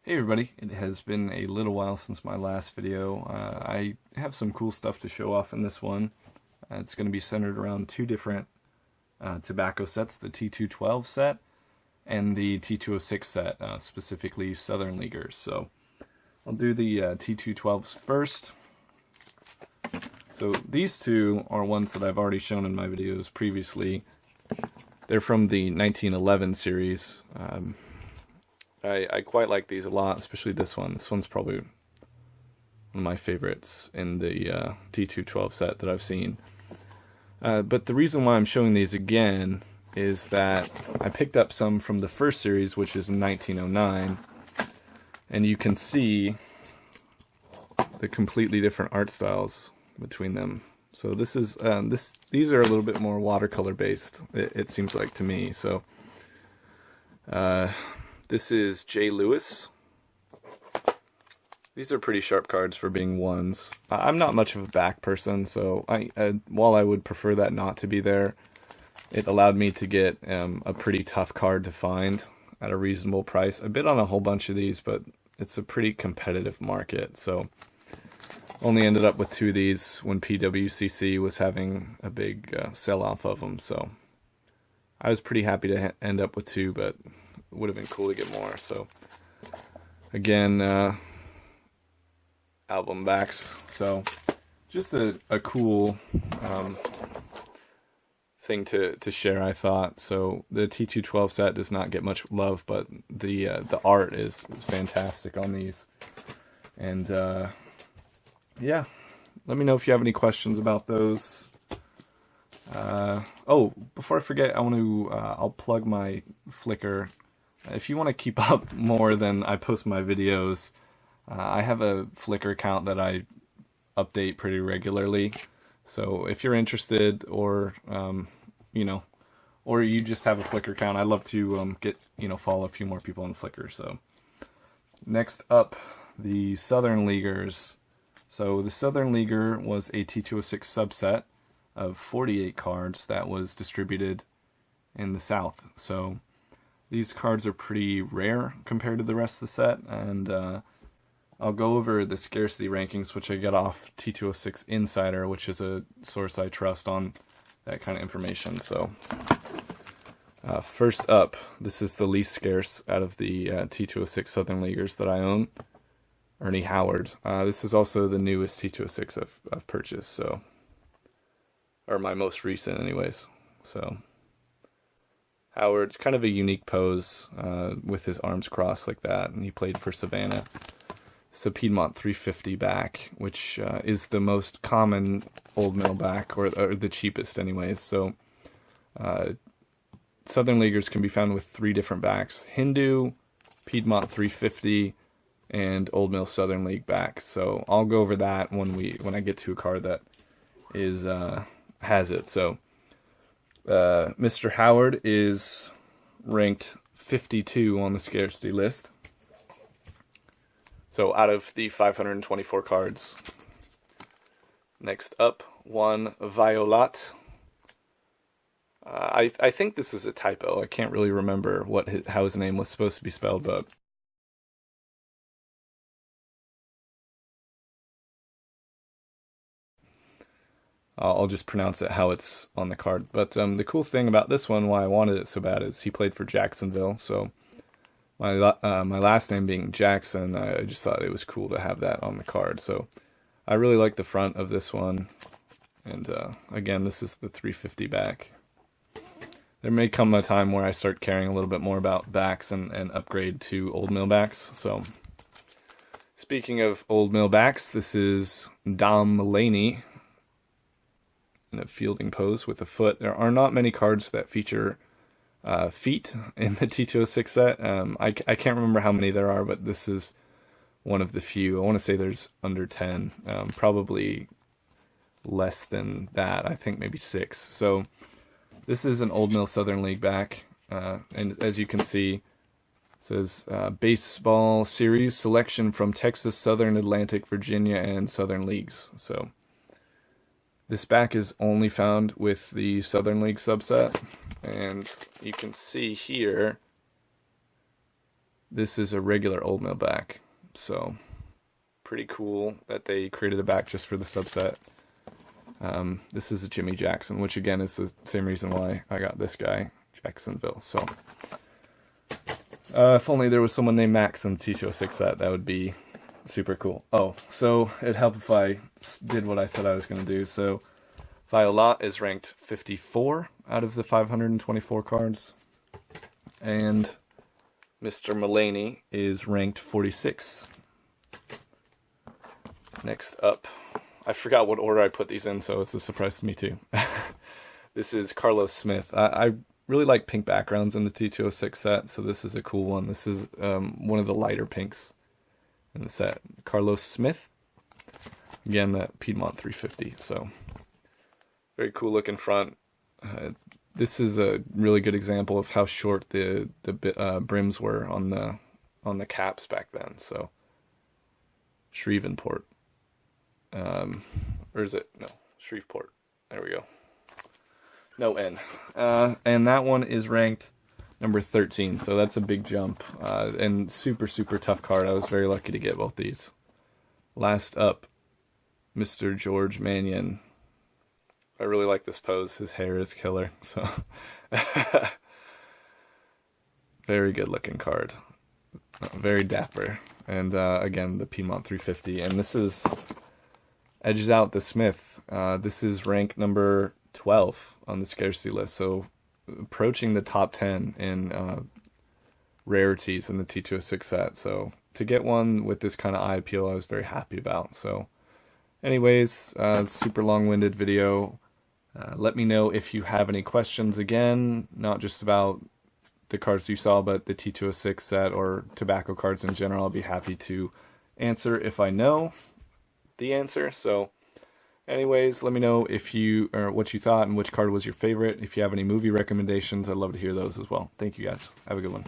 Hey everybody, it has been a little while since my last video. I have some cool stuff to show off in this one. It's going to be centered around two different tobacco sets, the T212 set and the T206 set, specifically Southern Leaguers. So I'll do the T212s first. So these two are ones that I've already shown in my videos previously. They're from the 1911 series. I quite like these a lot, especially this one. This one's probably one of my favorites in the T212 set that I've seen. But the reason why I'm showing these again is that I picked up some from the first series, which is in 1909, and you can see the completely different art styles between them. So this is these are a little bit more watercolor based, it seems like to me. So this is J. Lewis. These are pretty sharp cards for being ones. I'm not much of a back person, so while I would prefer that not to be there, it allowed me to get a pretty tough card to find at a reasonable price. I bid on a whole bunch of these, but it's a pretty competitive market, so only ended up with two of these when PWCC was having a big sell-off of them, so I was pretty happy to end up with two, but it would have been cool to get more. So again, album backs, so just a cool thing to share, I thought. So the T212 set does not get much love, but the art is fantastic on these. And yeah, let me know if you have any questions about those. Oh, before I forget, I'll plug my Flickr. If you want to keep up more than I post my videos, I have a Flickr account that I update pretty regularly. So if you're interested, or or you just have a Flickr account, I'd love to follow a few more people on Flickr. So next up, the Southern Leaguers. So the Southern Leaguer was a T206 subset of 48 cards that was distributed in the South. So these cards are pretty rare compared to the rest of the set, and I'll go over the scarcity rankings, which I get off T206 Insider, which is a source I trust on that kind of information. So first up, this is the least scarce out of the T206 Southern Leaguers that I own, Ernie Howard. This is also the newest T206 I've purchased, so, or my most recent anyways. So Howard, kind of a unique pose with his arms crossed like that, and he played for Savannah. It's a Piedmont 350 back, which is the most common Old Mill back, or the cheapest anyways. So Southern Leaguers can be found with three different backs: Hindu, Piedmont 350, and Old Mill Southern League back. So I'll go over that when I get to a card that is has it. So Mr. Howard is ranked 52 on the scarcity list. So out of the 524 cards. Next up, one Violat. I think this is a typo. I can't really remember how his name was supposed to be spelled, but I'll just pronounce it how it's on the card. But the cool thing about this one, why I wanted it so bad, is he played for Jacksonville. So my last name being Jackson, I just thought it was cool to have that on the card. So I really like the front of this one. And again, this is the 350 back. There may come a time where I start caring a little bit more about backs and upgrade to Old Mill backs. So speaking of Old Mill backs, this is Dom Mulaney in a fielding pose with a foot. There are not many cards that feature feet in the T206 set. I can't remember how many there are, but this is one of the few. I want to say there's under 10, probably less than that. I think maybe 6. So this is an Old Mill Southern League back, and as you can see, it says baseball series selection from Texas, Southern, Atlantic, Virginia, and Southern Leagues. So this back is only found with the Southern League subset, and you can see here This is a regular Old Mill back, so pretty cool that they created a back just for the subset. This is a Jimmy Jackson, which again is the same reason why I got this guy, Jacksonville. So if only there was someone named Max in the T206 set, that would be super cool. Oh, so it'd help if I did what I said I was going to do. So Violat is ranked 54 out of the 524 cards, and Mr. Mulaney is ranked 46. Next up, I forgot what order I put these in, so it's a surprise to me too. This is Carlos Smith. I really like pink backgrounds in the T206 set, so this is a cool one. This is one of the lighter pinks in the set. Carlos Smith. Again, that Piedmont 350, so very cool looking front. This is a really good example of how short the brims were on the caps back then. So Shreveport. Or is it? No, Shreveport. There we go. No N. And that one is ranked number 13, so that's a big jump. And super, super tough card. I was very lucky to get both these. Last up, Mr. George Mannion. I really like this pose. His hair is killer. So very good looking card. Very dapper. And again, the Piedmont 350. And this is edges out the Smith. This is rank number 12 on the scarcity list. So approaching the top 10 in rarities in the T206 set. So to get one with this kind of eye appeal, I was very happy about. So anyways, super long-winded video. Let me know if you have any questions again, not just about the cards you saw, but the T206 set or tobacco cards in general. I'll be happy to answer if I know the answer. So anyways, let me know if you or what you thought and which card was your favorite. If you have any movie recommendations, I'd love to hear those as well. Thank you guys. Have a good one.